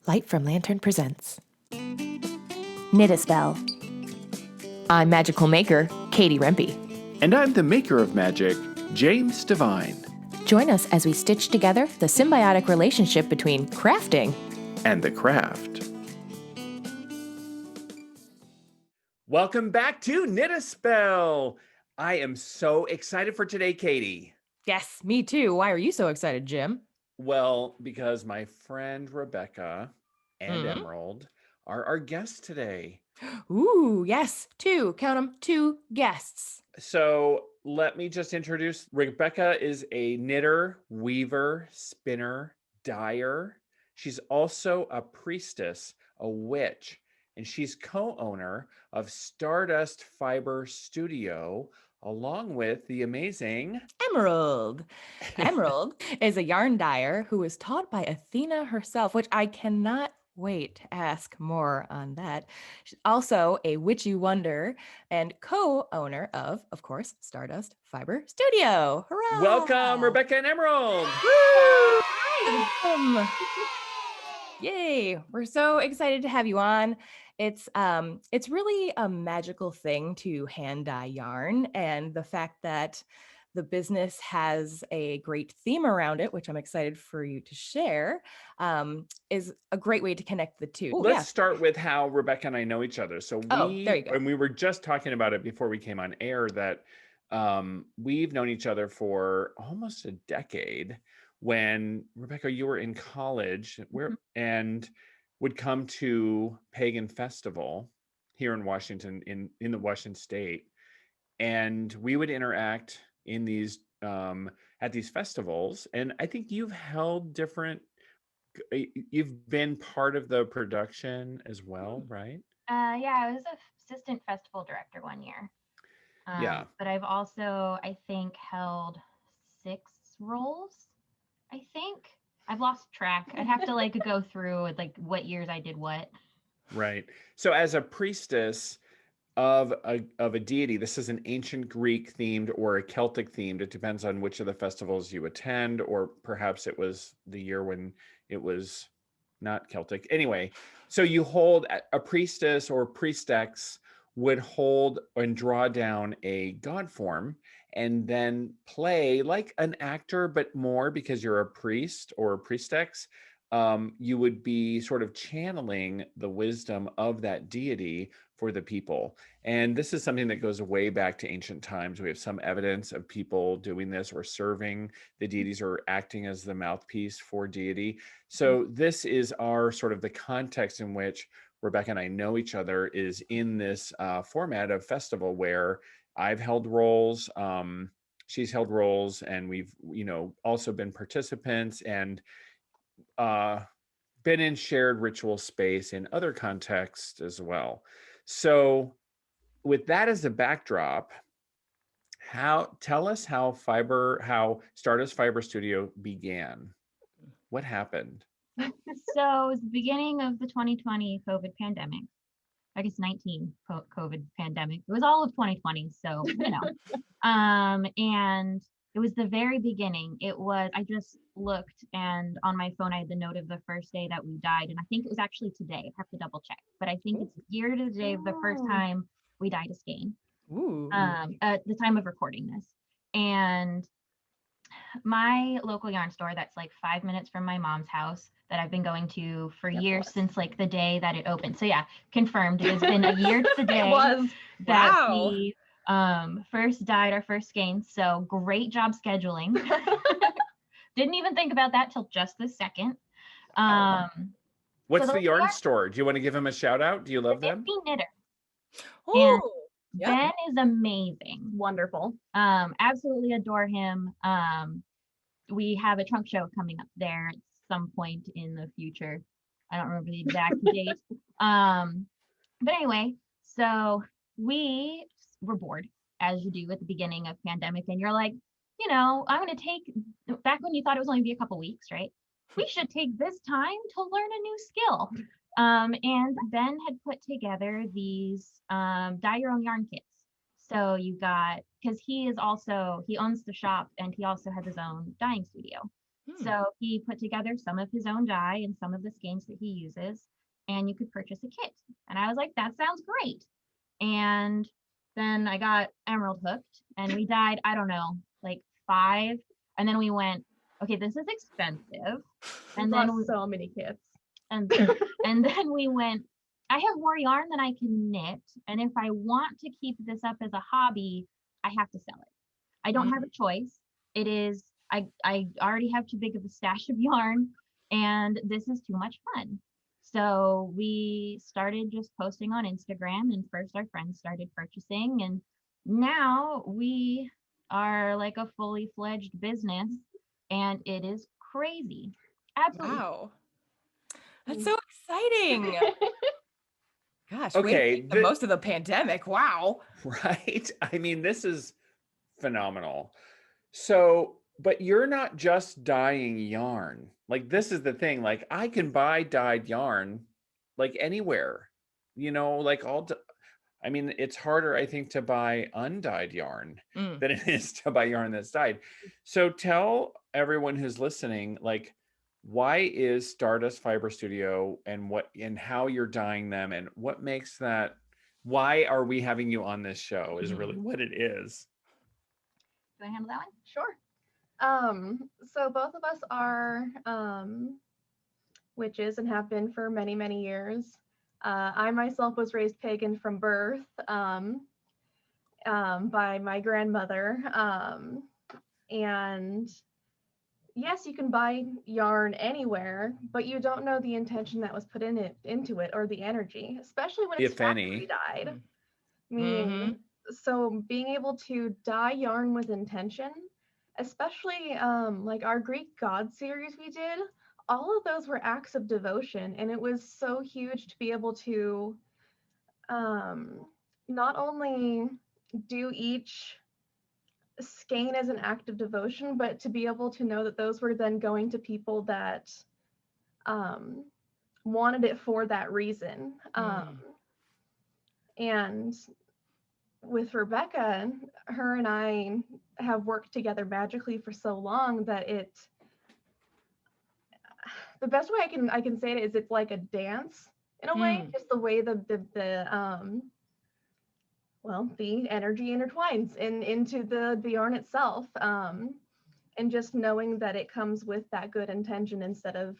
Light from Lantern presents Knit a Spell. I'm Magical Maker Katie Rempe. And I'm the maker of magic, James Devine. Join us as we stitch together the symbiotic relationship between crafting And the craft. Welcome back to Knit a Spell. I am so excited for today, Katie. Yes, me too. Why are you so excited, Jim? Well, because my friend Rebecca and Emerald are our guests today. Ooh, yes, two. Count them, two guests. So let me just introduce Rebecca is a knitter, weaver, spinner, dyer. She's also a priestess, a witch, and she's co-owner of Stardust Fiber Studio, along with the amazing Emerald. Emerald is a yarn dyer who was taught by Athena herself, which I cannot wait to ask more on that. She's also a witchy wonder and co-owner of course, Stardust Fiber Studio. Hurrah! Welcome, Rebecca and Emerald. Woo! Yay! We're so excited to have you on. It's really a magical thing to hand dye yarn, and the fact that the business has a great theme around it, which I'm excited for you to share, is a great way to connect the two. Let's start with how Rebecca and I know each other. So there you go. and we were just talking about it before we came on air, that we've known each other for almost a decade. When Rebecca, you were in college, and would come to Pagan Festival here in Washington, in the Washington State, and we would interact in these at these festivals. And I think you've been part of the production as well, right? Yeah, I was assistant festival director one year. But I've also, I think, held 6 roles. I think I've lost track. I'd have to go through what years I did what. Right. So as a priestess of a deity, this is an ancient Greek themed or a Celtic themed. It depends on which of the festivals you attend, or perhaps it was the year when it was not Celtic. Anyway, so you hold a priestess or priestess would hold and draw down a god form and then play like an actor, but more because you're a priest or a priestess. You would be sort of channeling the wisdom of that deity for the people. And this is something that goes way back to ancient times. We have some evidence of people doing this or serving the deities or acting as the mouthpiece for deity. So this is our sort of the context in which Rebecca and I know each other, is in this format of festival where I've held roles, she's held roles, and we've, also been participants and been in shared ritual space in other contexts as well. So with that as a backdrop, tell us how Stardust Fiber Studio began. What happened? So it was the beginning of the 2020 COVID pandemic. I guess 19 COVID pandemic. It was all of 2020, so and it was the very beginning. I just looked, and on my phone I had the note of the first day that we died, and I think it was actually today. I have to double check, but I think it's year to the day of the first time we died a skein. At the time of recording this. And my local yarn store that's 5 minutes from my mom's house, that I've been going to for years, since the day that it opened. So yeah, confirmed. It has been a year to the day that we first dyed our first skein. So great job scheduling. Didn't even think about that till just this second. What's the yarn store? Do you want to give them a shout out? Do you love them? Knitter. Oh, Ben is amazing. Wonderful. Absolutely adore him. We have a trunk show coming up there at some point in the future. I don't remember the exact date. But anyway, so we were bored, as you do at the beginning of pandemic, and you're like, I'm going to take, back when you thought it was only be a couple weeks, right? We should take this time to learn a new skill. And Ben had put together these dye your own yarn kits. So you got, because he owns the shop, and he also has his own dyeing studio. Hmm. So he put together some of his own dye and some of the skeins that he uses, and you could purchase a kit. And I was like, that sounds great. And then I got Emerald hooked, and we dyed, I don't know, like 5. And then we went, okay, this is expensive. We And bought then so many kits. and and then we went, I have more yarn than I can knit, and if I want to keep this up as a hobby, I have to sell it. I don't have a choice. It is, I already have too big of a stash of yarn, and this is too much fun. So we started just posting on Instagram, and first our friends started purchasing, and now we are like a fully fledged business, and it is crazy. Absolutely. Wow. That's so exciting. Gosh, way to Okay, make the most of the pandemic. Wow. right? I mean, this is phenomenal. So, but you're not just dyeing yarn. Like, this is the thing. Like, I can buy dyed yarn like anywhere, like I mean, it's harder, I think, to buy undyed yarn Mm. than it is to buy yarn that's dyed. So tell everyone who's listening, like, why is Stardust Fiber Studio and how you're dyeing them and what makes that, why are we having you on this show is really what it is. Do I handle that one? Sure. So both of us are witches and have been for many, many years. I myself was raised pagan from birth by my grandmother. And yes, you can buy yarn anywhere, but you don't know the intention that was put into it or the energy, especially when it's If factory any. dyed. Mm-hmm. Meaning, so being able to dye yarn with intention, especially like our Greek god series we did, all of those were acts of devotion, and it was so huge to be able to not only do each skein as an act of devotion, but to be able to know that those were then going to people that wanted it for that reason. And with Rebecca, her and I have worked together magically for so long that the best way I can say it is it's like a dance in a way, just the way the energy intertwines into the yarn itself. And just knowing that it comes with that good intention instead of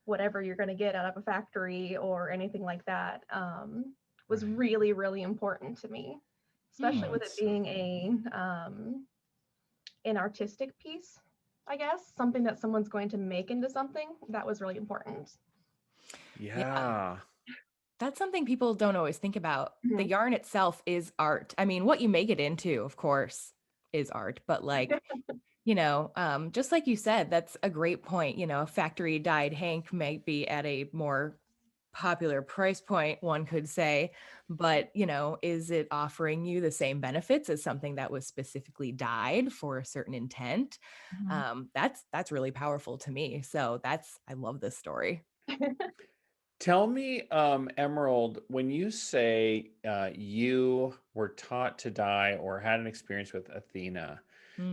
whatever you're going to get out of a factory or anything like that was really, really important to me, especially with it being an artistic piece, I guess, something that someone's going to make into something. That was really important. Yeah. That's something people don't always think about. The Mhm. yarn itself is art. I mean, what you make it into, of course, is art, but like, just like you said, that's a great point. A factory dyed hank might be at a more popular price point, one could say, but is it offering you the same benefits as something that was specifically dyed for a certain intent? That's really powerful to me. So I love this story. Tell me, Emerald, when you say you were taught to dye or had an experience with Athena,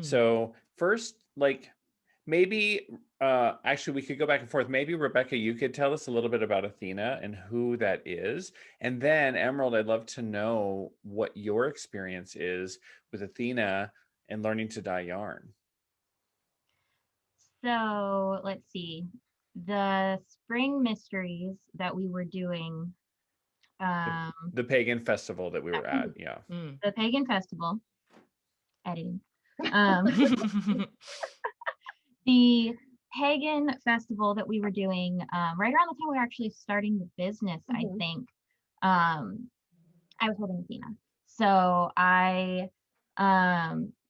so first, like, maybe actually we could go back and forth. Maybe Rebecca, you could tell us a little bit about Athena and who that is. And then Emerald, I'd love to know what your experience is with Athena and learning to dye yarn. So let's see. The spring mysteries that we were doing, The pagan festival that we were at, yeah. the pagan festival, editing. Um, the pagan festival that we were doing right around the time we were actually starting the business, I think. I was holding Athena. So I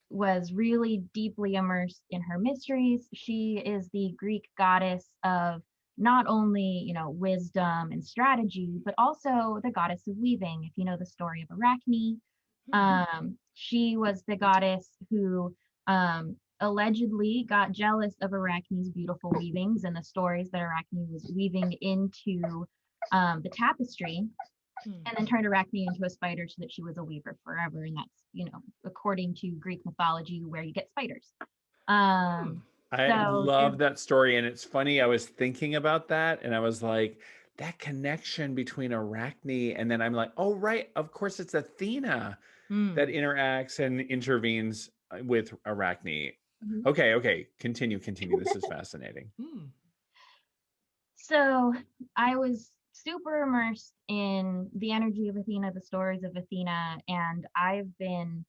was really deeply immersed in her mysteries. She is the Greek goddess of not only, wisdom and strategy, but also the goddess of weaving. If you know the story of Arachne, she was the goddess who allegedly got jealous of Arachne's beautiful weavings and the stories that Arachne was weaving into the tapestry, and then turned Arachne into a spider so that she was a weaver forever. And that's, according to Greek mythology, where you get spiders. I So love that story. And it's funny, I was thinking about that and I was like, that connection between Arachne, and then I'm like, oh, right, of course it's Athena that Mm. interacts and intervenes with Arachne. Mhm. Okay, continue. This is fascinating. Mm. So I was super immersed in the energy of Athena, the stories of Athena, and I've been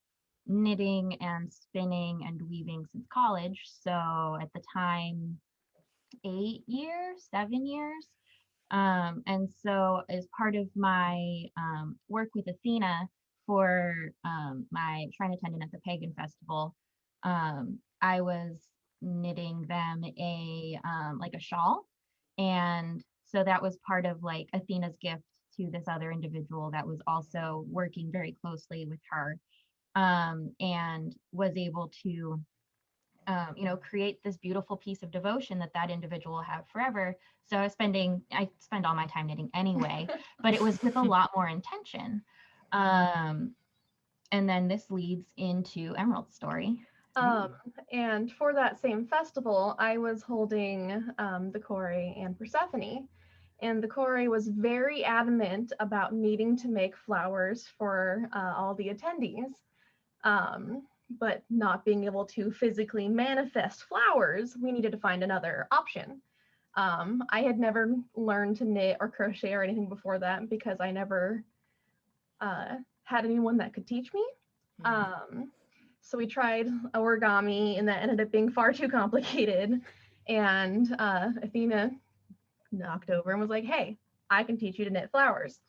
knitting and spinning and weaving since college. So at the time, 8 years, 7 years. And so as part of my work with Athena for my shrine attendant at the Pagan Festival, I was knitting them a like a shawl, and so that was part of like Athena's gift to this other individual that was also working very closely with her, and was able to create this beautiful piece of devotion that that individual will have forever. So I spend all my time knitting anyway, but it was with a lot more intention. Um, and then this leads into Emerald's story. Um, and for that same festival, I was holding the Kore and Persephone. And the Kore was very adamant about needing to make flowers for all the attendees, but not being able to physically manifest flowers, we needed to find another option. I had never learned to knit or crochet or anything before that because I never had anyone that could teach me. So we tried origami, and that ended up being far too complicated. And Athena knocked over and was like, "Hey, I can teach you to knit flowers,"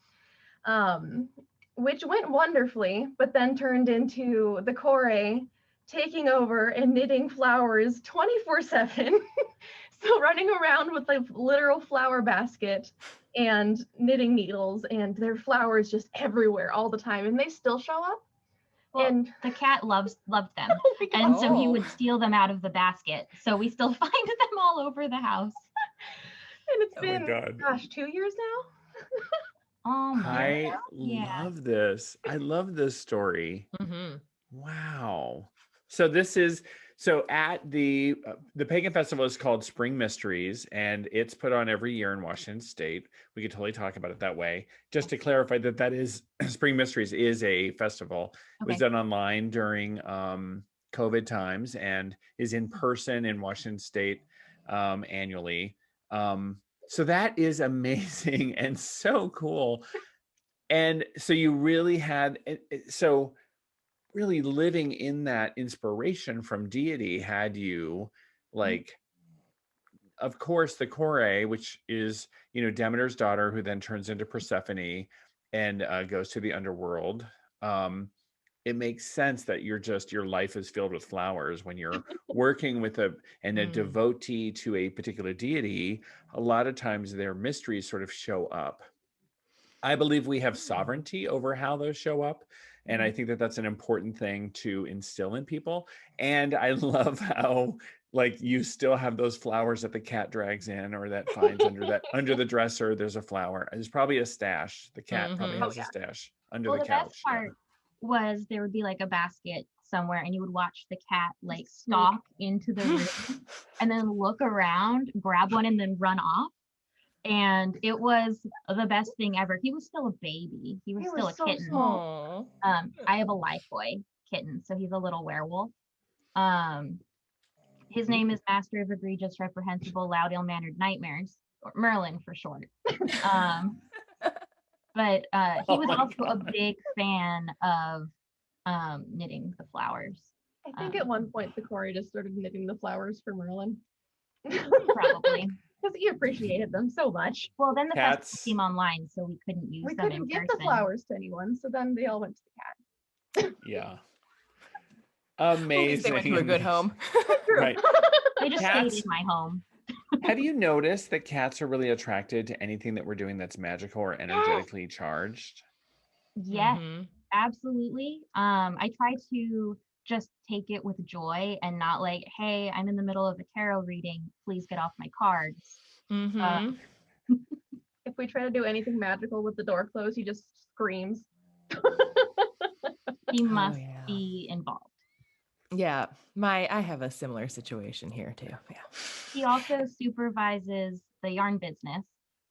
which went wonderfully, but then turned into the Kore taking over and knitting flowers 24/7. So running around with a literal flower basket and knitting needles, and there are flowers just everywhere all the time, and they still show up. Well, And the cat loved them, oh my God. and so he Oh. would steal them out of the basket. So we still find them all over the house. And it's Oh my been, God. gosh, 2 years now. Almost. I Yeah. love this. I love this story. Mm-hmm. Wow. So this is at the Pagan Festival is called Spring Mysteries, and it's put on every year in Washington State. We could totally talk about it that way. Just to clarify that is Spring Mysteries is a festival. It was Okay. done online during COVID times and is in person in Washington State annually. So that is amazing and so cool. And so you really had so really living in that inspiration from deity had you like, of course, the Kore, which is Demeter's daughter, who then turns into Persephone and goes to the underworld. It makes sense that your life is filled with flowers when you're working with a devotee to a particular deity. A lot of times their mysteries sort of show up. I believe we have sovereignty over how those show up. And I think that that's an important thing to instill in people. And I love how like you still have those flowers that the cat drags in or that finds under the dresser. There's a flower. There's probably a stash. The cat probably Mm-hmm. Oh has a yeah. stash under Well, the the best couch. part was there would be like a basket somewhere, and you would watch the cat like Sneak. stalk into the room and then look around, grab one, and then run off. And it was the best thing ever. He was still a baby. He was He still was a so kitten. small. I have a Lifebuoy kitten, so he's a little werewolf. His name is Master of Egregious, Reprehensible, Loud, Ill-Mannered Nightmares, or Merlin for short. But he Oh was my also a God. big fan of knitting the flowers. I think at one point the Kore just started knitting the flowers for Merlin. Probably. Because he appreciated them so much. Well, then the festival Cats. came online, so we couldn't use We them couldn't in give person. the flowers to anyone, so then they all went to the cat. Yeah. At least Amazing. they went to a good home. Right. They just Cats. stayed in my home. Have you noticed that cats are really attracted to anything that we're doing that's magical or energetically charged? Yes, Mhm. absolutely. I try to just take it with joy and not like, hey, I'm in the middle of a tarot reading, please get off my cards. Mhm. If we try to do anything magical with the door closed, he just screams. He must yeah. be involved. Yeah, I have a similar situation here too. Yeah. He also supervises the yarn business.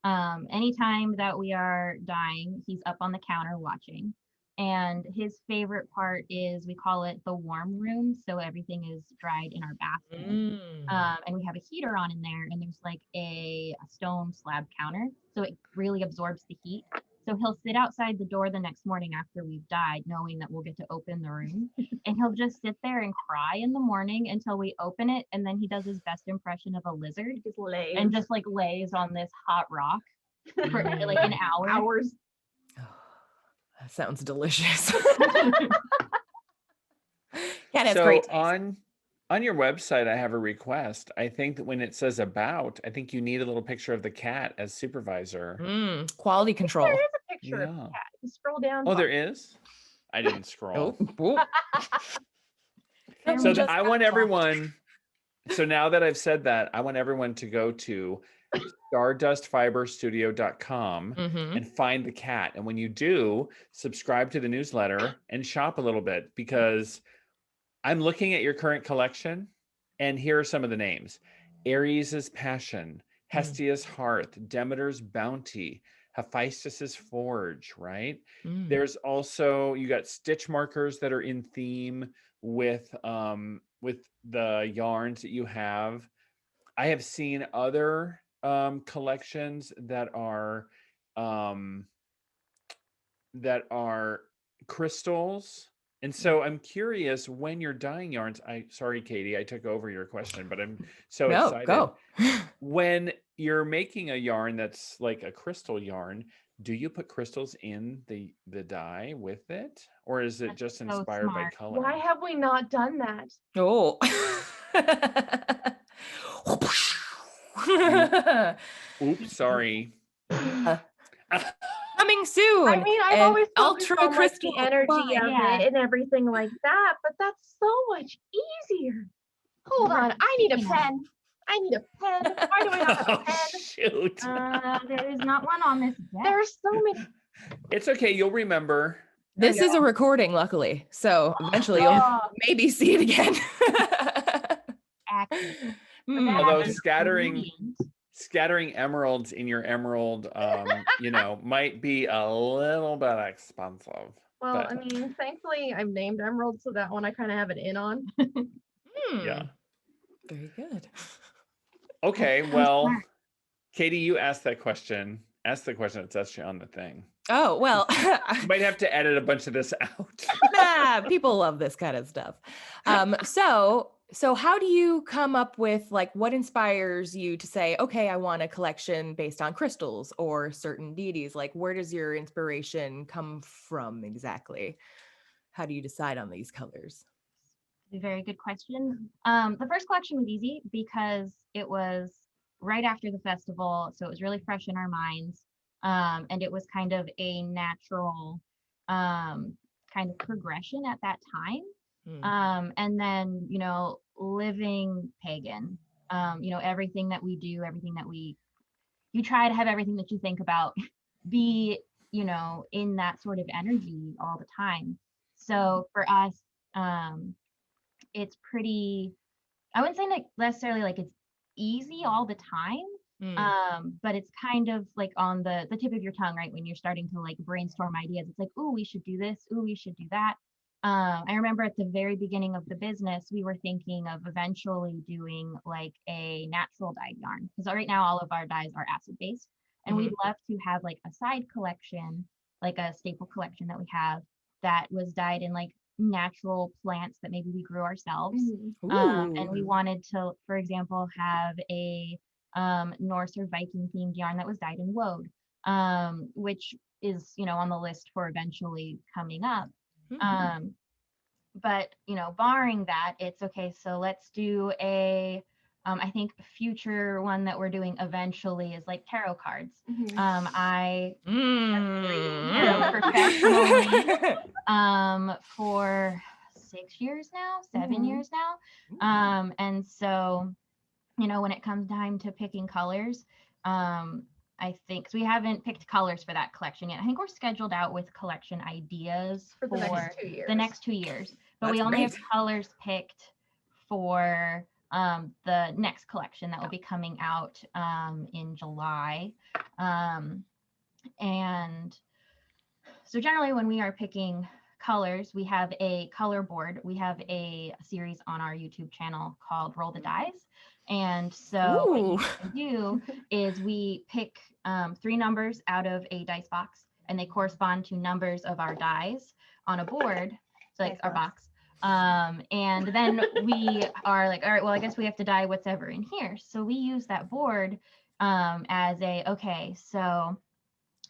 Anytime that we are dyeing, he's up on the counter watching. And his favorite part is we call it the warm room. So everything is dried in our bathroom. And we have a heater on in there, and there's like a stone slab counter. So it really absorbs the heat. So he'll sit outside the door the next morning after we've dyed, knowing that we'll get to open the room. And he'll just sit there and cry in the morning until we open it. And then he does his best impression of a lizard Just lays. and just like lays on this hot rock for like an hour. Hours. Oh, that sounds delicious. Cat has So great taste. on your website, I have a request. I think that when it says about, I think you need a little picture of the cat as supervisor. Quality control. There is a picture of the Yeah. cat. You scroll down. Oh, there is? I didn't scroll. Oh. So Just I want everyone, so now that I've said that, I want everyone to go to stardustfiberstudio.com and find the cat. And when you do, subscribe to the newsletter and shop a little bit, because I'm looking at your current collection, and here are some of the names: Aries' Passion, Hestia's Hearth, Demeter's Bounty, Hephaestus's Forge, right? There's also, you got stitch markers that are in theme with the yarns that you have. I have seen other collections that are crystals. And so I'm curious, when you're dyeing yarns, sorry, Katie, I took over your question, but I'm so excited. Go. When you're making a yarn that's like a crystal yarn, do you put crystals in the dye with it? Or is it just so inspired by smart. color? Why have we not done that? Oh. Oops, sorry. Coming soon. I mean, I've and always focused ultra on like crystal the energy wine. of Yeah. it and everything like that, but that's so much easier. Hold on, I need a pen. I need a pen. Why do I not have a Oh, pen? shoot. There is not one on this deck. There's so many. It's okay. You'll remember. This is a recording, luckily. So eventually you'll maybe see it again. Accurate. Although That is scattering emeralds in your emerald, might be a little bit expensive. Well, but I mean, thankfully I'm named Emerald, so that one I kind of have an in on. yeah. Very good. Okay, well, Katie, you asked that question. Ask the question that's actually on the thing. Oh, well. You might have to edit a bunch of this out. Nah, people love this kind of stuff. So how do you come up with, like, what inspires you to say, okay, I want a collection based on crystals or certain deities? Like, where does your inspiration come from exactly? How do you decide on these colors? a very good question. The first collection was easy because it was right after the festival, so it was really fresh in our minds. And it was kind of a natural kind of progression at that time. And then, living pagan, everything that we do, everything that you try to have everything that you think about be, in that sort of energy all the time. So for us, it's pretty, I wouldn't say like necessarily like it's easy all the time. But it's kind of like on the tip of your tongue, right? When you're starting to like brainstorm ideas, it's like, oh, we should do this. Oh, we should do that. I remember at the very beginning of the business, we were thinking of eventually doing like a natural dyed yarn, because right now all of our dyes are acid based, and we'd love to have like a side collection, like a staple collection that we have that was dyed in like natural plants that maybe we grew ourselves. And we wanted to, for example, have a Norse or Viking themed yarn that was dyed in woad, which is, on the list for eventually coming up. But, barring that, it's okay. So let's do I think future one that we're doing eventually is like tarot cards. I tarot professionally for 6 years now, 7 years now. And so, when it comes time to picking colors, I think, 'cause we haven't picked colors for that collection yet. I think we're scheduled out with collection ideas For the next 2 years. the next 2 years, but we That's only have great. colors picked for the next collection that will be coming out in July. And so generally when we are picking colors, we have a color board. We have a series on our YouTube channel called Roll the Dice. And so what you Ooh. can do is we pick 3 numbers out of a dice box, and they correspond to numbers of our dies on a board, so like Dice our box. box. And then we are like, all right, well, I guess we have to die whatever in here. So we use that board as okay, so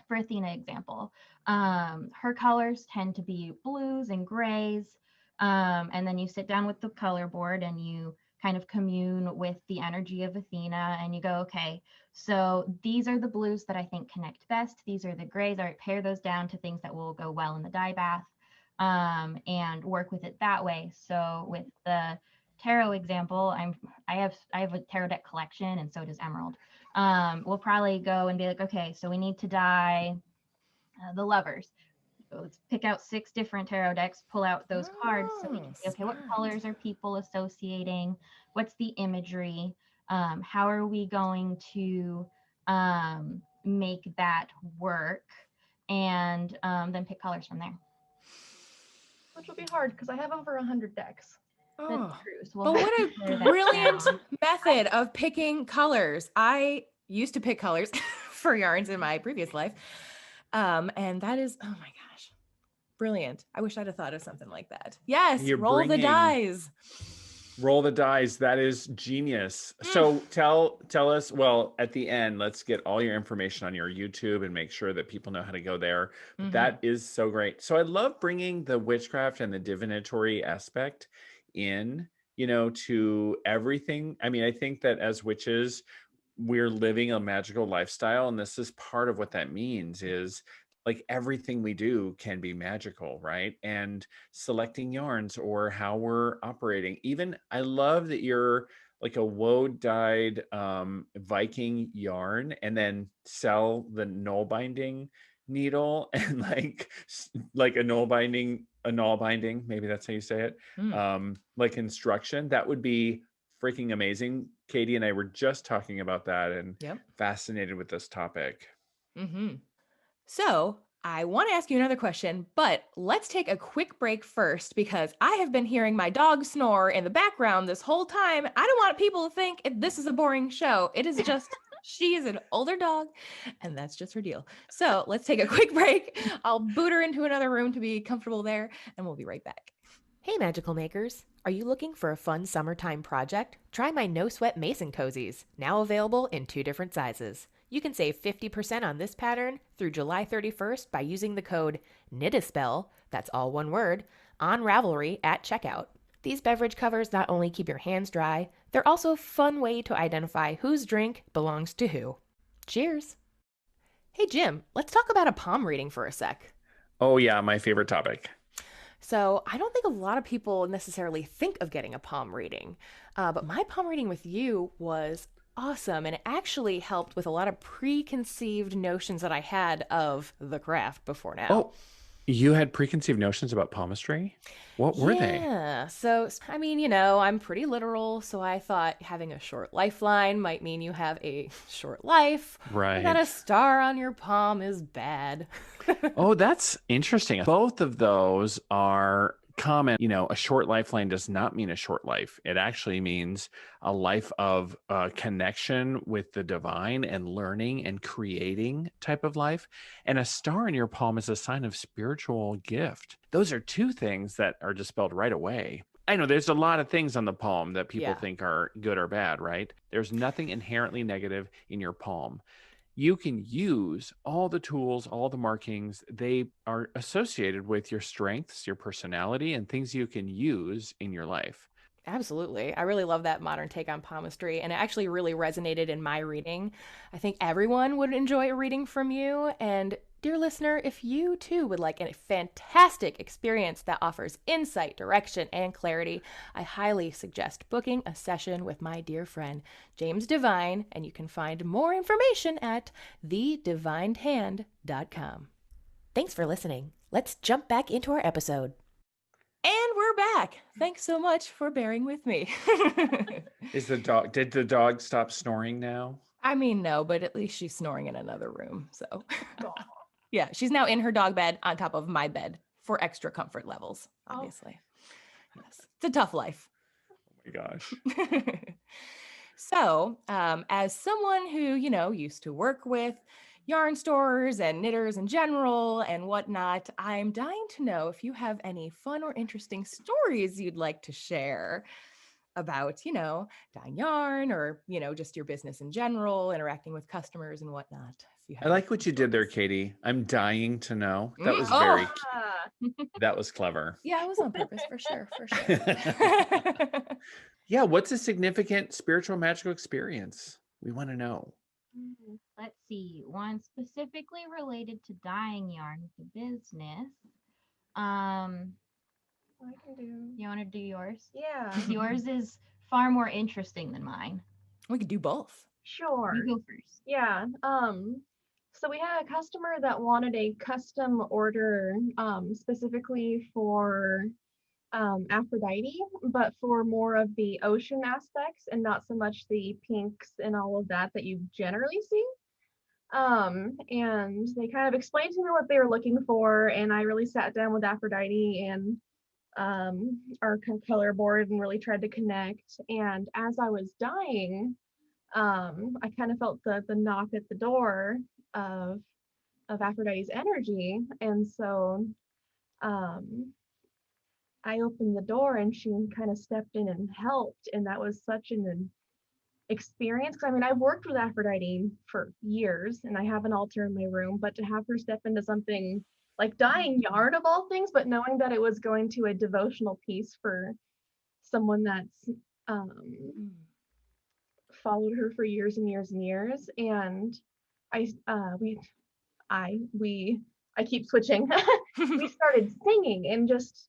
for Athena example, her colors tend to be blues and grays. And then you sit down with the color board and you kind of commune with the energy of Athena and you go, okay, so these are the blues that I think connect best. These are the grays. All right, pare those down to things that will go well in the dye bath, and work with it that way. So with the tarot example, I have a tarot deck collection, and so does Emerald. We'll probably go and be like, okay, so we need to dye the lovers. So let's pick out 6 different tarot decks, pull out those cards so we can see, okay, what colors are people associating? What's the imagery? How are we going to make that work? And then pick colors from there. Which will be hard because I have over 100 decks. That's Oh. true. So But we'll what have to a pare that brilliant down. method of picking colors. I used to pick colors for yarns in my previous life. And that is, oh my gosh, brilliant. I wish I'd have thought of something like that. Yes, You're roll the bringing- dice. Roll the dice. That is genius. So tell us, well, at the end, let's get all your information on your YouTube and make sure that people know how to go there. But that is so great. So I love bringing the witchcraft and the divinatory aspect in, to everything. I mean, I think that as witches, we're living a magical lifestyle, and this is part of what that means is like everything we do can be magical, right? And selecting yarns or how we're operating. Even I love that you're like a woad dyed Viking yarn and then sell the null binding needle and like a null binding, maybe that's how you say it, like instruction. That would be freaking amazing. Katie and I were just talking about that and fascinated with this topic. So I want to ask you another question, but let's take a quick break first because I have been hearing my dog snore in the background this whole time. I don't want people to think this is a boring show. It is just, she is an older dog and that's just her deal. So let's take a quick break. I'll boot her into another room to be comfortable there and we'll be right back. Hey Magical Makers! Are you looking for a fun summertime project? Try my No Sweat Mason Cozies, now available in 2 different sizes. You can save 50% on this pattern through July 31st by using the code KNITASPELL, that's all one word, on Ravelry at checkout. These beverage covers not only keep your hands dry, they're also a fun way to identify whose drink belongs to who. Cheers! Hey Jim, let's talk about a palm reading for a sec. Oh yeah, my favorite topic. So I don't think a lot of people necessarily think of getting a palm reading, but my palm reading with you was awesome, and it actually helped with a lot of preconceived notions that I had of the craft before now. Oh, you had preconceived notions about palmistry? What were they? Yeah, so I mean, I'm pretty literal, so I thought having a short lifeline might mean you have a short life, right? And that a star on your palm is bad. Oh, that's interesting. Both of those are common. A short lifeline does not mean a short life. It actually means a life of connection with the divine and learning and creating type of life. And a star in your palm is a sign of spiritual gift. Those are 2 things that are dispelled right away. I know there's a lot of things on the palm that people think are good or bad, right? There's nothing inherently negative in your palm. You can use all the tools, all the markings. They are associated with your strengths, your personality, and things you can use in your life. Absolutely. I really love that modern take on palmistry, and it actually really resonated in my reading. I think everyone would enjoy a reading from you, and Dear listener, if you too would like a fantastic experience that offers insight, direction, and clarity, I highly suggest booking a session with my dear friend James Devine, and you can find more information at thedivinedhand.com. Thanks for listening. Let's jump back into our episode. And we're back. Thanks so much for bearing with me. Did the dog stop snoring now? I mean, no, but at least she's snoring in another room. So yeah, she's now in her dog bed on top of my bed for extra comfort levels, obviously. Yes, it's a tough life. Oh my gosh. So, as someone who, used to work with yarn stores and knitters in general and whatnot, I'm dying to know if you have any fun or interesting stories you'd like to share about, dyeing yarn or, just your business in general, interacting with customers and whatnot. If you have I like what any you did there, stories. Katie. I'm dying to know. That was Oh. that was clever. Yeah, it was on purpose for sure. Yeah, what's a significant spiritual magical experience? We want to know. Let's see, one specifically related to dyeing yarn with the business. I can do. You want to do yours? Yeah. Yours is far more interesting than mine. We could do both. Sure. You go first. Yeah. So we had a customer that wanted a custom order, specifically for Aphrodite, but for more of the ocean aspects and not so much the pinks and all of that you generally see. And they kind of explained to me what they were looking for, and I really sat down with Aphrodite and our color board and really tried to connect. And as I was dying, I kind of felt the knock at the door of Aphrodite's energy, and so I opened the door and she kind of stepped in and helped, and that was such an experience. Because I mean, I've worked with Aphrodite for years and I have an altar in my room, but to have her step into something like dyeing yarn of all things, but knowing that it was going to a devotional piece for someone that's followed her for years and years and years, and I keep switching. We started singing, and just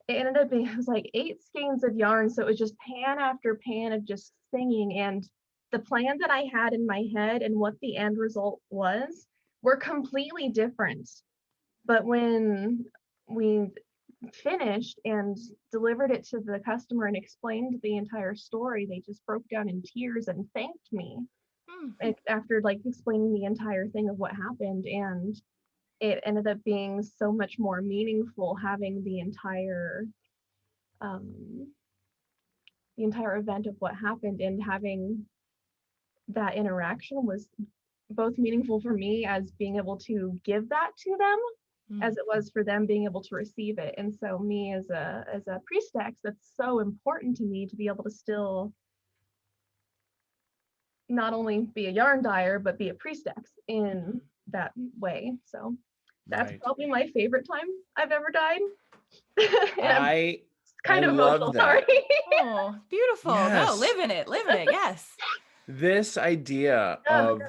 it ended up being, it was like 8 skeins of yarn, so it was just pan after pan of just singing, and the plan that I had in my head and what the end result was were completely different. But when we finished and delivered it to the customer and explained the entire story, they just broke down in tears and thanked me after like explaining the entire thing of what happened. And it ended up being so much more meaningful having the entire event of what happened, and having that interaction was both meaningful for me as being able to give that to them as it was for them being able to receive it. And so me as a priestess, that's so important to me to be able to still not only be a yarn dyer but be a priestess in that way. So that's probably my favorite time I've ever dyed. I kind of love emotional, that. sorry. Oh, beautiful. Yes. No, living it, yes. This idea of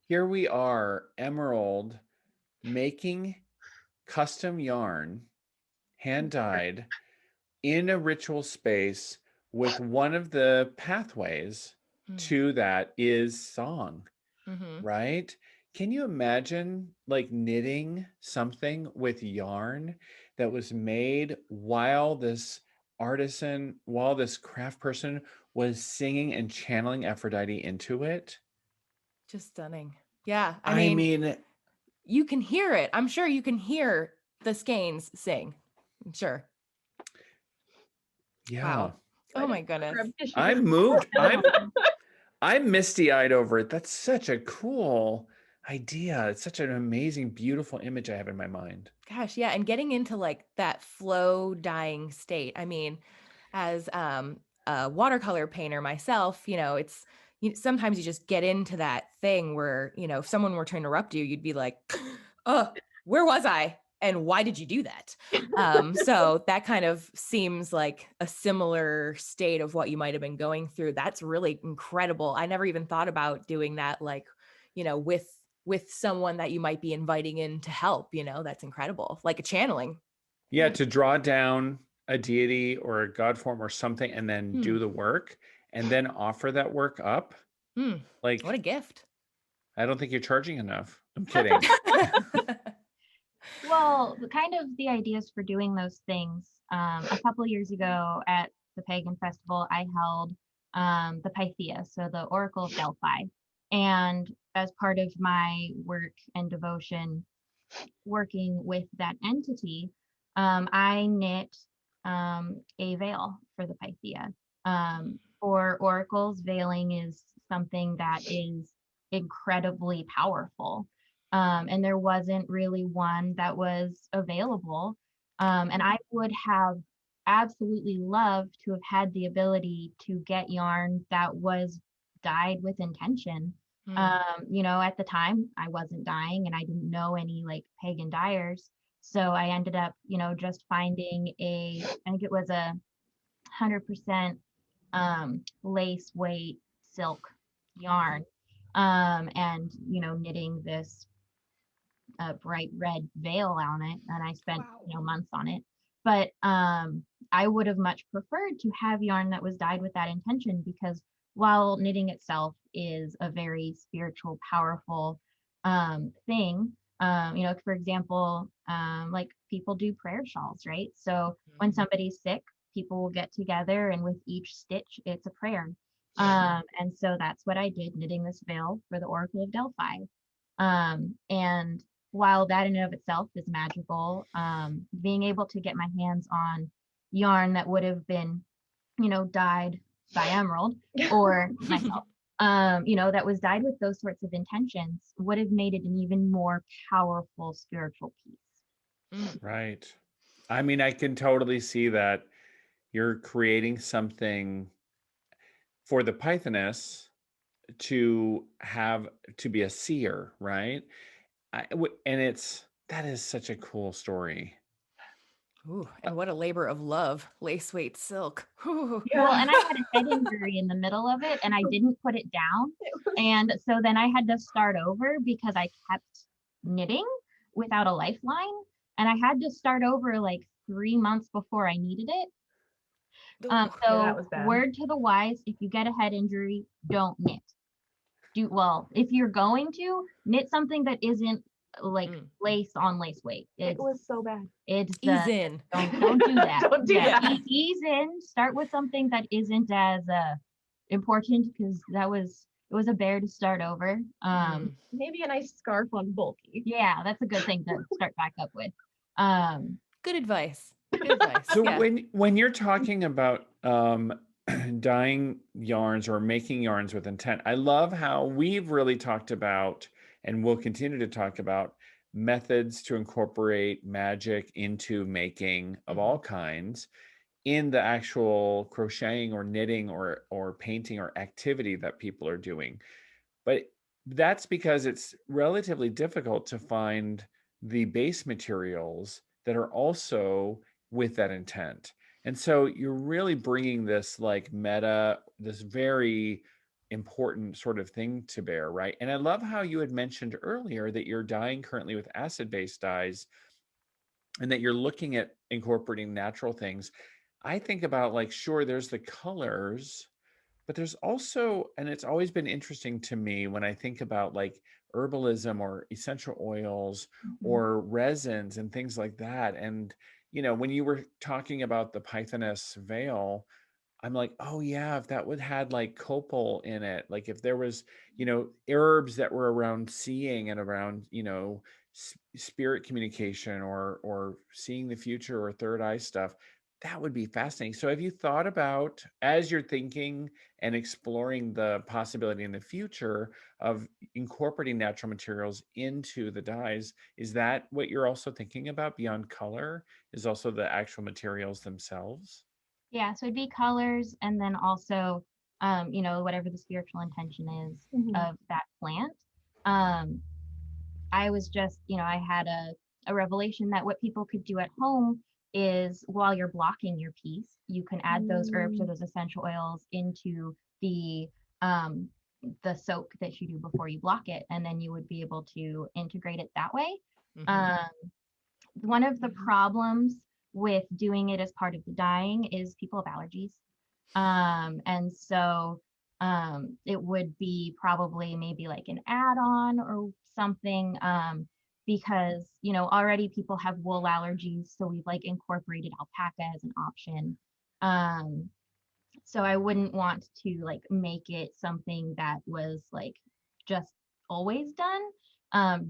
here we are, Emerald, making custom yarn, hand dyed, in a ritual space with one of the pathways to that is song, right? Can you imagine like knitting something with yarn that was made while this artisan, while this craft person was singing and channeling Aphrodite into it? Just stunning. Yeah. I mean, you can hear it. I'm sure you can hear the skeins sing. I'm sure. Yeah. Wow. Oh my goodness. I'm moved. I'm misty-eyed over it. That's such a cool idea. It's such an amazing, beautiful image I have in my mind. Gosh, yeah. And getting into like that flow dyeing state. I mean, as a watercolor painter myself, it's sometimes you just get into that thing where, if someone were to interrupt you, you'd be like, oh, where was I? And why did you do that? So that kind of seems like a similar state of what you might have been going through. That's really incredible. I never even thought about doing that, like, with with someone that you might be inviting in to help, that's incredible. Like a channeling. Yeah, to draw down a deity or a god form or something and then do the work and then offer that work up. What Like, a gift. I don't think you're charging enough. I'm kidding. Well, kind of the ideas for doing those things. A couple years ago at the Pagan Festival, I held the Pythia, so the Oracle of Delphi. And as part of my work and devotion working with that entity, I knit a veil for the Pythia. For oracles, veiling is something that is incredibly powerful. And there wasn't really one that was available. And I would have absolutely loved to have had the ability to get yarn that was dyed with intention. At the time I wasn't dyeing and I didn't know any like pagan dyers. So I ended up, just finding I think it was 100% lace weight silk yarn, and knitting this bright red veil on it, and I spent months on it. But I would have much preferred to have yarn that was dyed with that intention, because while knitting itself is a very spiritual, powerful thing, for example, like people do prayer shawls, right? So when somebody's sick, people will get together and with each stitch, it's a prayer. And so that's what I did, knitting this veil for the Oracle of Delphi. And while that in and of itself is magical, being able to get my hands on yarn that would have been, dyed by Emerald or myself, that was dyed with those sorts of intentions would have made it an even more powerful spiritual piece. Right. I mean, I can totally see that you're creating something for the Pythoness to be a seer, right? And that is such a cool story. Ooh, and what a labor of love, lace weight silk. Ooh. Well, and I had a head injury in the middle of it and I didn't put it down. And so then I had to start over because I kept knitting without a lifeline. And I had to start over like 3 months before I needed it. that So was bad. word to the wise, if you get a head injury, don't knit. If you're going to knit something that isn't like lace on lace weight. It was so bad. It's Ease in. Don't do that. Don't do that. Ease in. Start with something that isn't as important, because it was a bear to start over. Maybe a nice scarf on bulky. Yeah, that's a good thing to start back up with. Good advice. Good advice. So yeah. when you're talking about dyeing yarns or making yarns with intent, I love how we've really talked about, and we'll continue to talk about, methods to incorporate magic into making of all kinds in the actual crocheting or knitting or painting or activity that people are doing. But that's because it's relatively difficult to find the base materials that are also with that intent. And so you're really bringing this like this very important sort of thing to bear, right? And I love how you had mentioned earlier that you're dyeing currently with acid-based dyes and that you're looking at incorporating natural things. I think about like, sure, there's the colors, but there's also, and it's always been interesting to me when I think about like herbalism or essential oils or resins and things like that. And, when you were talking about the Pythoness veil, I'm like, oh yeah, if that would had like copal in it, like if there was, herbs that were around seeing and around, spirit communication or seeing the future or third eye stuff, that would be fascinating. So have you thought about, as you're thinking and exploring the possibility in the future of incorporating natural materials into the dyes, is that what you're also thinking about beyond color, is also the actual materials themselves? Yeah, so it'd be colors, and then also, whatever the spiritual intention is of that plant. I was just, I had a revelation that what people could do at home is, while you're blocking your piece, you can add those herbs or those essential oils into the the soak that you do before you block it, and then you would be able to integrate it that way. Mhm. One of the problems with doing it as part of the dyeing is people have allergies. And so it would be probably maybe like an add-on or something, because, you know, already people have wool allergies, so we've like incorporated alpaca as an option. So I wouldn't want to like make it something that was like just always done,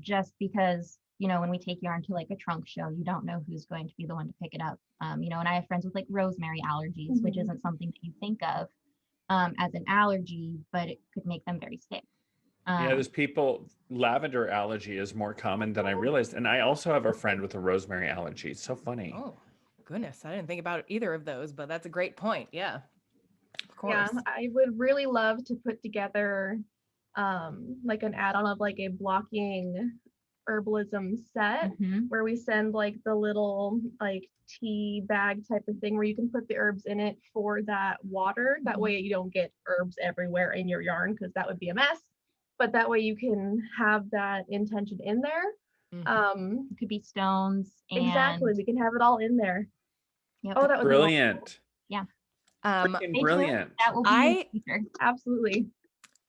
just because, you know, when we take yarn to like a trunk show, you don't know who's going to be the one to pick it up. You know, and I have friends with like rosemary allergies, which isn't something that you think of as an allergy, but it could make them very sick. Yeah, Um, there's people, lavender allergy is more common than I realized. And I also have a friend with a rosemary allergy. It's so funny. Oh, goodness. I didn't think about either of those, but that's a great point. Yeah, of Yeah, course. I would really love to put together like an add-on of like a blocking herbalism set mhm. where we send like the little like tea bag type of thing where you can put the herbs in it for that water. That way you don't get herbs everywhere in your yarn because that would be a mess. But that way you can have that intention in there. Mhm. It could be stones and Exactly. We can have it all in there. yep. Oh, that would be Brilliant. Yeah. Um, Freaking Stay tuned. brilliant. That will be in the future. absolutely.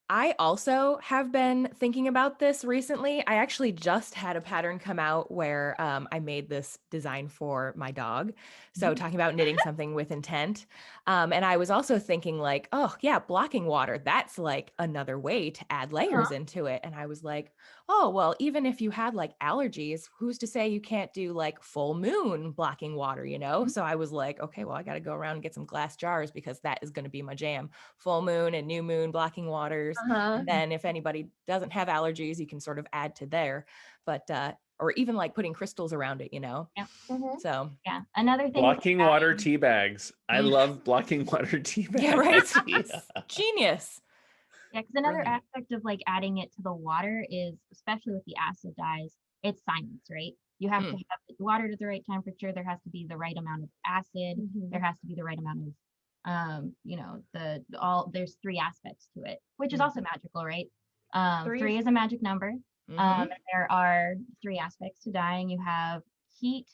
I also have been thinking about this recently. I actually just had a pattern come out where I made this design for my dog. So, talking about knitting something with intent. And I was also thinking, like, oh, yeah, blocking water, that's like another way to add layers into it. And I was like, oh, well, even if you had like allergies, who's to say you can't do like full moon blocking water, you know? So, I was like, okay, well, I got to go around and get some glass jars because that is going to be my jam. Full moon and new moon blocking waters. And then if anybody doesn't have allergies, you can sort of add to there, but or even like putting crystals around it, you know. Yep. So Yeah. Another thing with Blocking water tea bags. I Mm. love blocking water tea bags. yeah, right. Yeah. Genius. yeah, because another Brilliant. aspect of like adding it to the water is, especially with the acid dyes, it's science, right? You have to have the water at the right temperature. There has to be the right amount of acid. There has to be the right amount of you know, there's 3 aspects to it, which is also magical, right? 3 is a magic number. And there are 3 aspects to dyeing. You have heat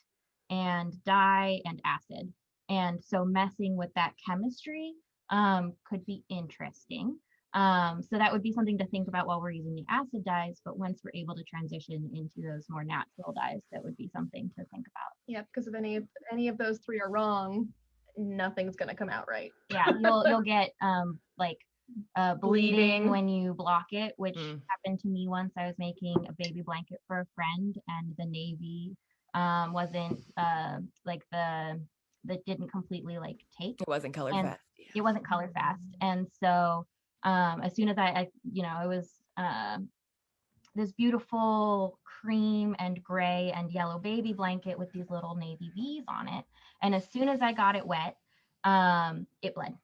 and dye and acid. And so messing with that chemistry could be interesting. So that would be something to think about while we're using the acid dyes, but once we're able to transition into those more natural dyes, that would be something to think about. Yeah, because if any of those 3 are wrong, nothing's gonna come out right. Yeah, you'll get like bleeding when you block it, which happened to me once. I was making a baby blanket for a friend, and the navy wasn't like that didn't completely like take. It wasn't color And fast. it wasn't color fast, and so as soon as I you know, it was this beautiful cream and gray and yellow baby blanket with these little navy V's on it. And as soon as I got it wet, it bled.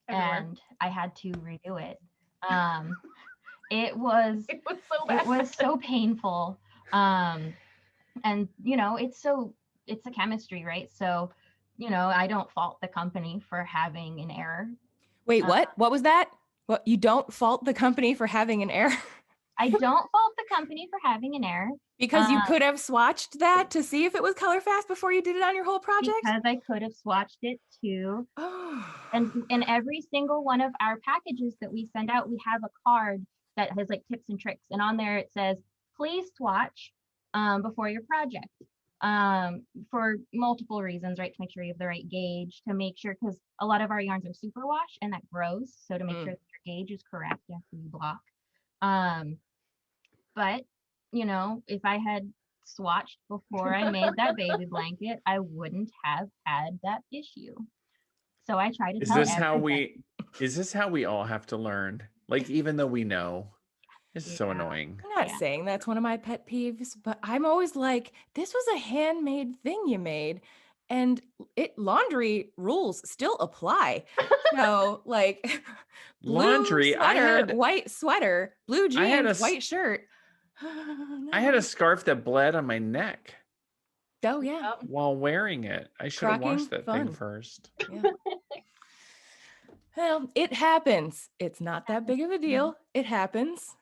Everywhere. And I had to redo it. It was so bad. it was so painful. And you know, it's a chemistry, right? So, you know, I don't fault the company for having an error. Wait, what? What was that? What, you don't fault the company for having an error? I don't fault the company for having an error. Because you could have swatched that to see if it was color fast before you did it on your whole project? Because I could have swatched it too. And in every single one of our packages that we send out, we have a card that has like tips and tricks. And on there it says, please swatch before your project. For multiple reasons, right? To make sure you have the right gauge, to make sure, because a lot of our yarns are superwash and that grows. So to make sure that your gauge is correct after you block. But you know, if I had swatched before I made that baby blanket, I wouldn't have had that issue. So I try to Is tell this how everybody. is this how we all have to learn? Like, even though we know, it's so annoying. I'm not saying that's one of my pet peeves, but I'm always like, this was a handmade thing you made, and laundry rules still apply. So like blue Laundry, sweater, white sweater, blue jeans, white shirt. I had a scarf that bled on my neck Oh yeah. while wearing it. I should have Crocking, washed that fun. thing first. Yeah. Well, it happens. It's not that big of a deal. It happens.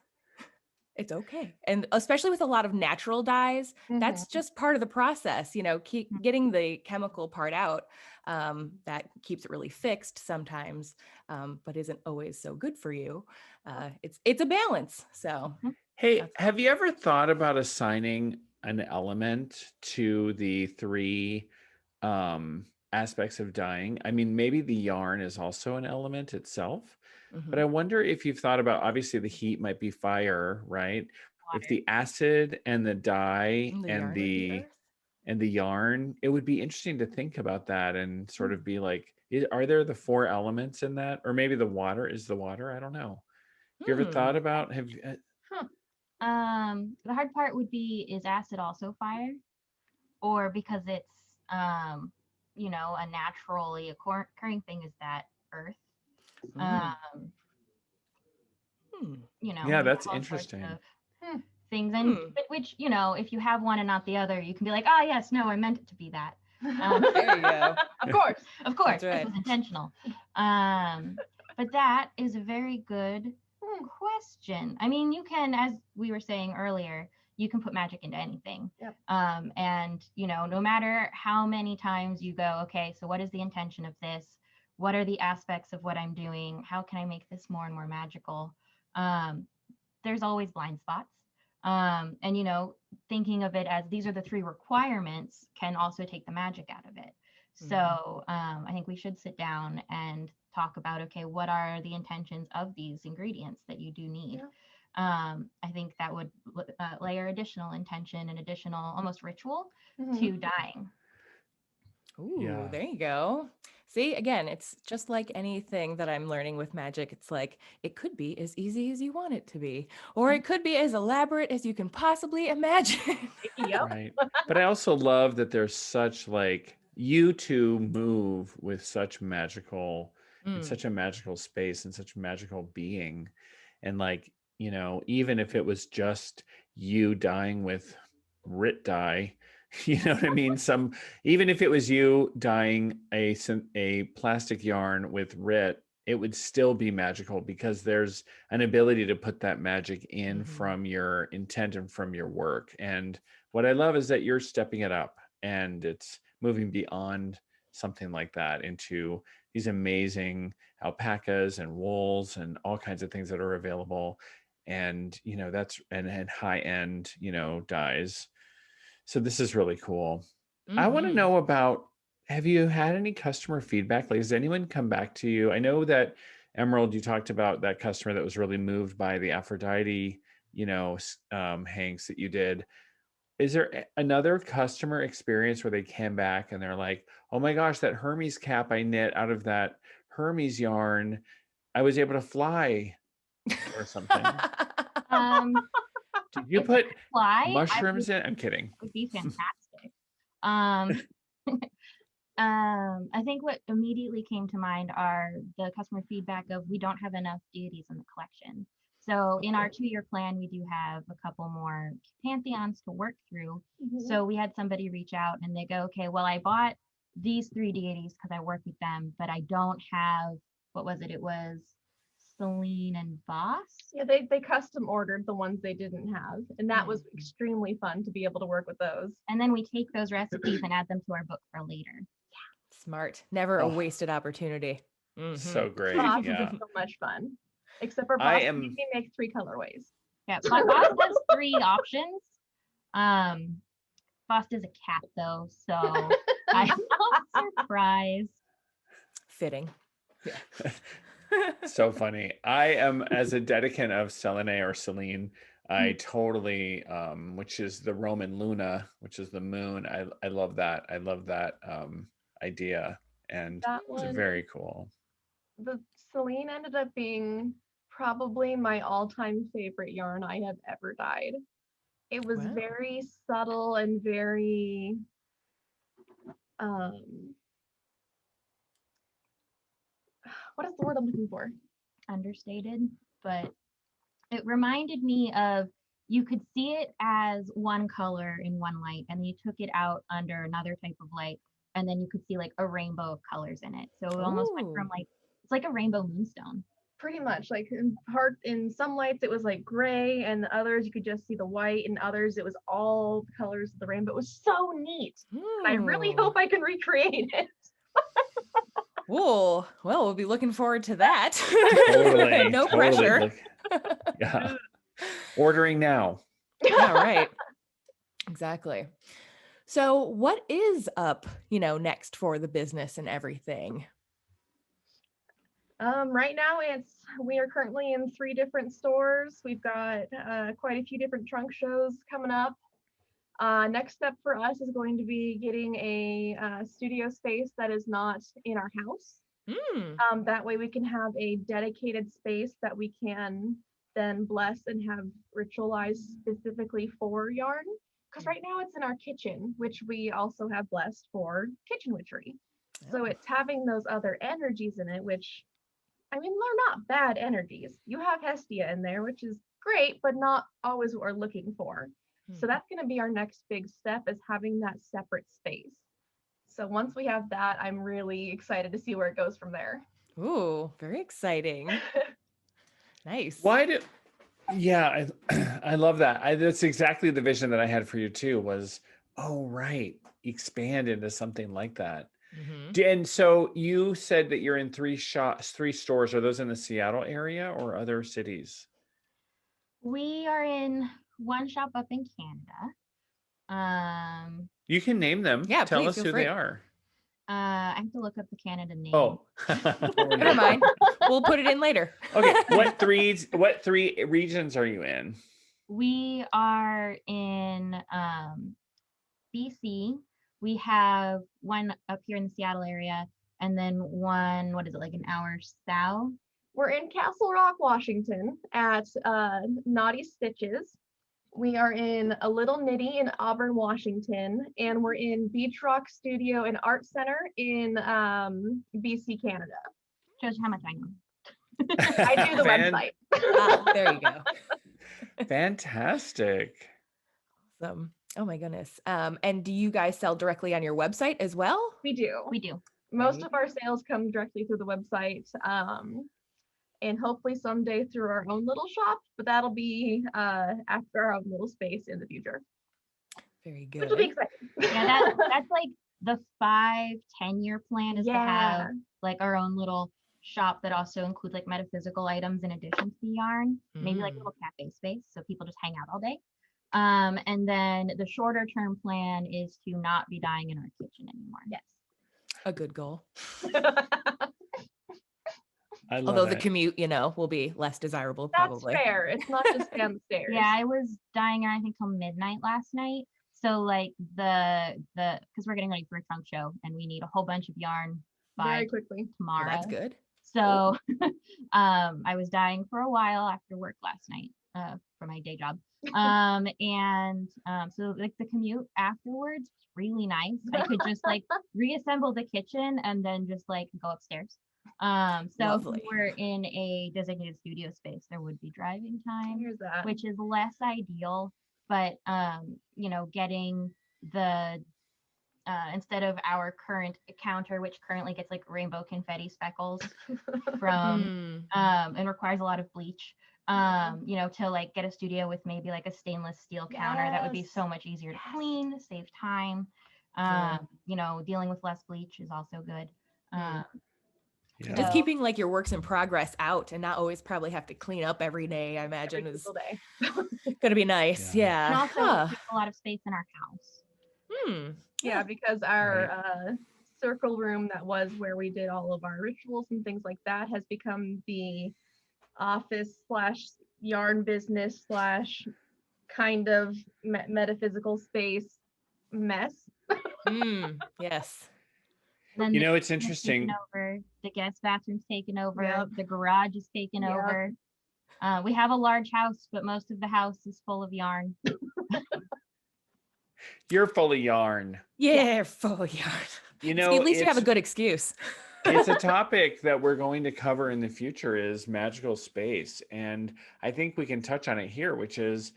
It's okay. And especially with a lot of natural dyes, that's just part of the process, keep getting the chemical part out. That keeps it really fixed sometimes, but isn't always so good for you. It's a balance. So Hey, that's have you ever thought about assigning an element to the three aspects of dyeing? I mean, maybe the yarn is also an element itself, but I wonder if you've thought about, obviously the heat might be fire, right? If Water. the acid and the dye the and yarn would be earth. the yarn, it would be interesting to think about that and sort of be like, are there the four elements in that? Or maybe the water is the water? I don't know. Have you ever thought about, Huh. The hard part would be, is acid also fire? Or because it's a naturally occurring thing, is that earth? Um, yeah, there's that's all sorts interesting. of things, and which, if you have one and not the other, you can be like, ah, yes, no, I meant it to be that. There you go. Of course, That's this right. was intentional. But that is a very good question. I mean, you can, as we were saying earlier, you can put magic into anything. Yep. And no matter how many times you go, okay, so what is the intention of this? What are the aspects of what I'm doing? How can I make this more and more magical? There's always blind spots. And thinking of it as these are the three requirements can also take the magic out of it. So I think we should sit down and talk about, okay, what are the intentions of these ingredients that you do need? I think that would layer additional intention and additional almost ritual to dyeing. Ooh, there you go. See, again, it's just like anything that I'm learning with magic. It's like it could be as easy as you want it to be, or it could be as elaborate as you can possibly imagine. Right. But I also love that there's such, like, you two move with such magical, in such a magical space and such magical being. And like, even if it was just you dying with Rit dye, you know what I mean? Even if it was you dyeing a plastic yarn with Rit, it would still be magical because there's an ability to put that magic in from your intent and from your work. And what I love is that you're stepping it up and it's moving beyond something like that into these amazing alpacas and wools and all kinds of things that are available. And, that's, and high end, dyes. So this is really cool. I want to know about, have you had any customer feedback? Like, has anyone come back to you? I know that Emerald, you talked about that customer that was really moved by the Aphrodite, hanks that you did. Is there another customer experience where they came back and they're like, oh my gosh, that Hermes cap I knit out of that Hermes yarn, I was able to fly or something? Did you put mushrooms in? I'm kidding. Would be fantastic. I think what immediately came to mind are the customer feedback of, we don't have enough deities in the collection. So in our 2-year plan, we do have a couple more pantheons to work through. So we had somebody reach out and they go, okay, well, I bought these 3 deities because I work with them, but I don't have, what was it? It was Selene and Voss. Yeah, they custom ordered the ones they didn't have, and that was extremely fun to be able to work with those. And then we take those recipes and add them to our book for later. Smart. Never a wasted opportunity. So great. Boss Yeah. is so much fun. Except for Boss, I made am. me make 3 colorways. Yeah, Boss has 3 options. Boss is a cat though, so I'm surprised. Fitting. Yeah. So funny. I am, as a dedicant of Selene or Selene, I totally, which is the Roman Luna, which is the moon. I love that. I love that idea, and That it's one, very cool. the Selene ended up being probably my all-time favorite yarn I have ever dyed. It was very subtle and very what is the word I'm looking for? Understated, but it reminded me of, you could see it as one color in one light, and then you took it out under another type of light, and then you could see like a rainbow of colors in it. So it almost went from like It's like a rainbow moonstone. Pretty much, like in some lights it was like gray, and others you could just see the white, and others it was all the colors of the rainbow. It was so neat. And I really Hmm. hope I can recreate it. Cool. Well, we'll be looking forward to that. Totally. No totally. pressure. Yeah. Ordering now. Yeah, right. Exactly. So what is up, next for the business and everything? Right now we are currently in 3 different stores. We've got quite a few different trunk shows coming up. Next step for us is going to be getting a studio space that is not in our house. That way we can have a dedicated space that we can then bless and have ritualized specifically for yarn. Because right now it's in our kitchen, which we also have blessed for kitchen witchery. So it's having those other energies in it, which, I mean, they're not bad energies. You have Hestia in there, which is great, but not always what we're looking for. So that's going to be our next big step, is having that separate space. So once we have that, I'm really excited to see where it goes from there. Ooh, very exciting. Nice. Yeah, I love that. That's exactly the vision that I had for you too, was, oh, right, expand into something like that. And so you said that you're in 3 stores. Are those in the Seattle area or other cities? We are in one shop up in Canada. You can name them. Yeah, Tell please, us feel who free. they are. I have to look up the Canada name. Oh, Never mind. We'll put it in later. Okay, what three regions are you in? We are in BC. We have one up here in the Seattle area, and then one, what is it, like an hour south? We're in Castle Rock, Washington at Naughty Stitches. We are in a Little Nitty in Auburn, Washington, and we're in Beach Rock Studio and Art Center in BC, Canada. Shows you how much I know. I do the website. There you go. Fantastic. Awesome. Oh my goodness. And do you guys sell directly on your website as well? We do. We do. Most of our sales come directly through the website, and hopefully someday through our own little shop, but that'll be after our own little space in the future. Very good. Which will be exciting. Yeah, that's like the 5-10 year plan, is to have like our own little shop that also includes like metaphysical items in addition to the yarn, maybe like a little cafe space so people just hang out all day. And then the shorter term plan is to not be dyeing in our kitchen anymore. Yes. A good goal. I love Although the it. commute, will be less desirable probably. That's fair. It's not just down the stairs. Yeah, I was dyeing yarn I think till midnight last night. So like because we're getting ready for a trunk show and we need a whole bunch of yarn by very quickly tomorrow. Well, that's good. So I was dyeing for a while after work last night for my day job. So like the commute afterwards was really nice. I could just like reassemble the kitchen and then just like go upstairs. So Lovely. if we were in a designated studio space, there would be driving time, Here's that. which is less ideal, but getting the instead of our current counter, which currently gets like rainbow confetti speckles from and requires a lot of bleach, to like get a studio with maybe like a stainless steel counter, that would be so much easier to clean, save time. Dealing with less bleach is also good. Just keeping like your works in progress out and not always probably have to clean up every day, I imagine, every is day. gonna be nice. Yeah. And also keep a lot of space in our house. Yeah, because our circle room that was where we did all of our rituals and things like that has become the office / yarn business / kind of metaphysical space mess. Yes. Then it's interesting. Over, the guest bathroom's taken over. Yep. The garage is taken over. We have a large house, but most of the house is full of yarn. You're full of yarn. Yeah, full of yarn. At least you have a good excuse. It's a topic that we're going to cover in the future, is magical space. And I think we can touch on it here, which is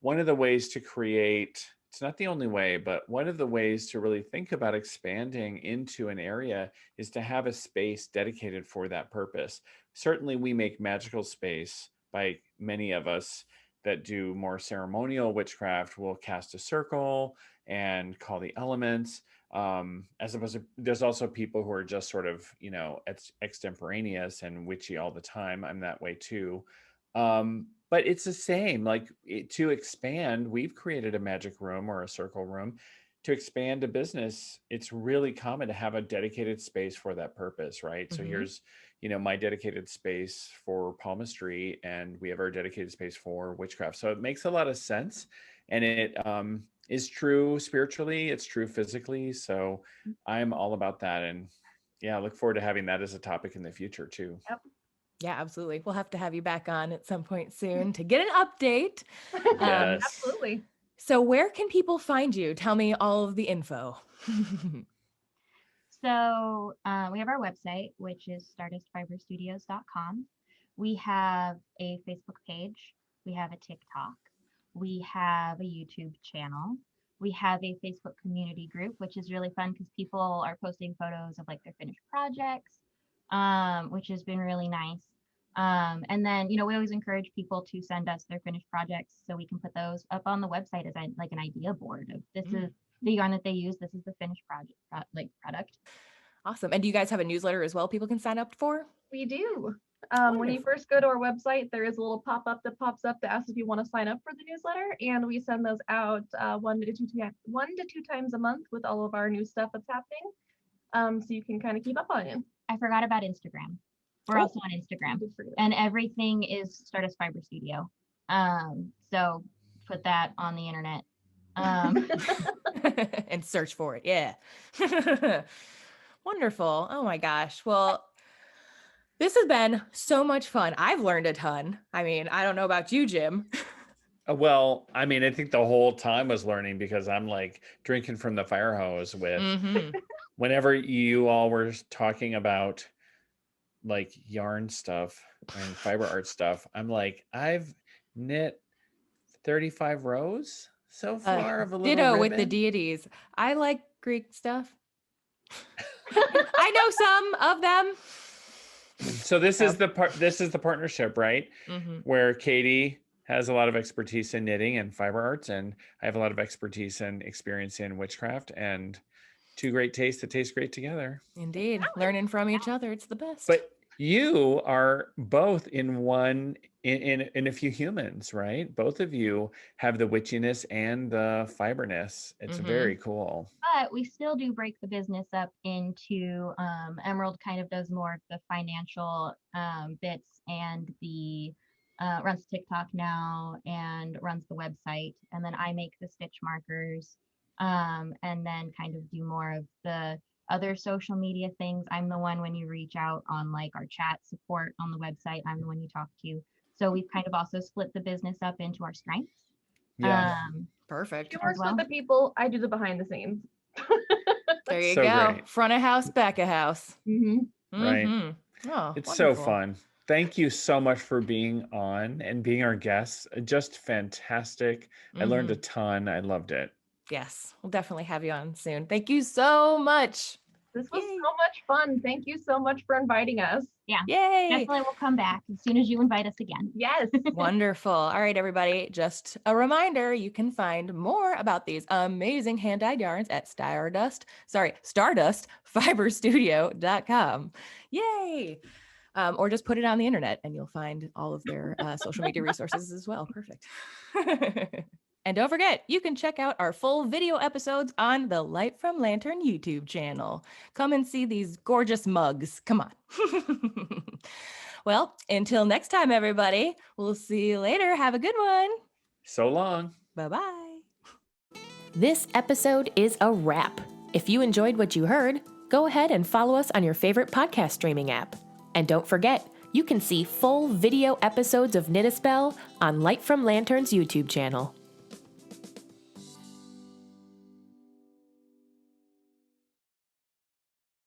one of the ways to create it's not the only way, but one of the ways to really think about expanding into an area is to have a space dedicated for that purpose. Certainly, we make magical space by many of us that do more ceremonial witchcraft will cast a circle and call the elements. As opposed to, there's also people who are just sort of, extemporaneous and witchy all the time. I'm that way too. But it's the same, like to expand, we've created a magic room or a circle room. To expand a business, it's really common to have a dedicated space for that purpose, right? So here's, my dedicated space for palmistry, and we have our dedicated space for witchcraft. So it makes a lot of sense. And it is true spiritually, it's true physically. So I'm all about that. And yeah, I look forward to having that as a topic in the future too. Yep. Yeah, absolutely. We'll have to have you back on at some point soon to get an update. Yes. Absolutely. So where can people find you? Tell me all of the info. So we have our website, which is stardustfiberstudios.com. We have a Facebook page. We have a TikTok. We have a YouTube channel. We have a Facebook community group, which is really fun because people are posting photos of like their finished projects, which has been really nice. And then, we always encourage people to send us their finished projects so we can put those up on the website as like an idea board of this is the yarn that they use. This is the finished product. Awesome. And do you guys have a newsletter as well people can sign up for? We do. When you Wonderful. first go to our website, there is a little pop-up that pops up that asks if you want to sign up for the newsletter, and we send those out 1 to 2 times a month with all of our new stuff that's happening. So you can kind of keep up on it. I forgot about Instagram. We're also on Instagram, and everything is Stardust Fiber Studio. So put that on the internet. And search for it. Yeah. Wonderful. Oh my gosh. Well, this has been so much fun. I've learned a ton. I mean, I don't know about you, Jim. Well, I mean, I think the whole time was learning because I'm like drinking from the fire hose with whenever you all were talking about like yarn stuff and fiber art stuff. I'm like, I've knit 35 rows so far of a little Ditto ribbon. with the deities. I like Greek stuff. I know some of them. So this is the partnership, right? Where Katie has a lot of expertise in knitting and fiber arts, and I have a lot of expertise and experience in witchcraft, and two great tastes that taste great together. Indeed. Learning from each other. It's the best. But you are both in a few humans, right? Both of you have the witchiness and the fiberness. It's very cool. But we still do break the business up into Emerald kind of does more of the financial bits, and the runs TikTok now and runs the website, and then I make the stitch markers, and then kind of do more of the other social media things. I'm the one when you reach out on like our chat support on the website, I'm the one you talk to. So we've kind of also split the business up into our strengths. Yeah. Perfect. She works with the people. I do the behind the scenes. There you So go. great. Front of house, back of house. Right. Oh, It's wonderful. so fun. Thank you so much for being on and being our guests. Just fantastic. I learned a ton. I loved it. Yes, we'll definitely have you on soon. Thank you so much. This was Yay. so much fun. Thank you so much for inviting us. Yeah, Yay. definitely will come back as soon as you invite us again. Yes. Wonderful. All right, everybody. Just a reminder, you can find more about these amazing hand-dyed yarns at stardustfiberstudio.com. Yay. Or just put it on the internet and you'll find all of their social media resources as well. Perfect. And don't forget, you can check out our full video episodes on the Light from Lantern YouTube channel. Come and see these gorgeous mugs. Come on. Well, until next time, everybody, we'll see you later. Have a good one. So long. Bye-bye. This episode is a wrap. If you enjoyed what you heard, go ahead and follow us on your favorite podcast streaming app. And don't forget, you can see full video episodes of Knit a Spell on Light from Lantern's YouTube channel.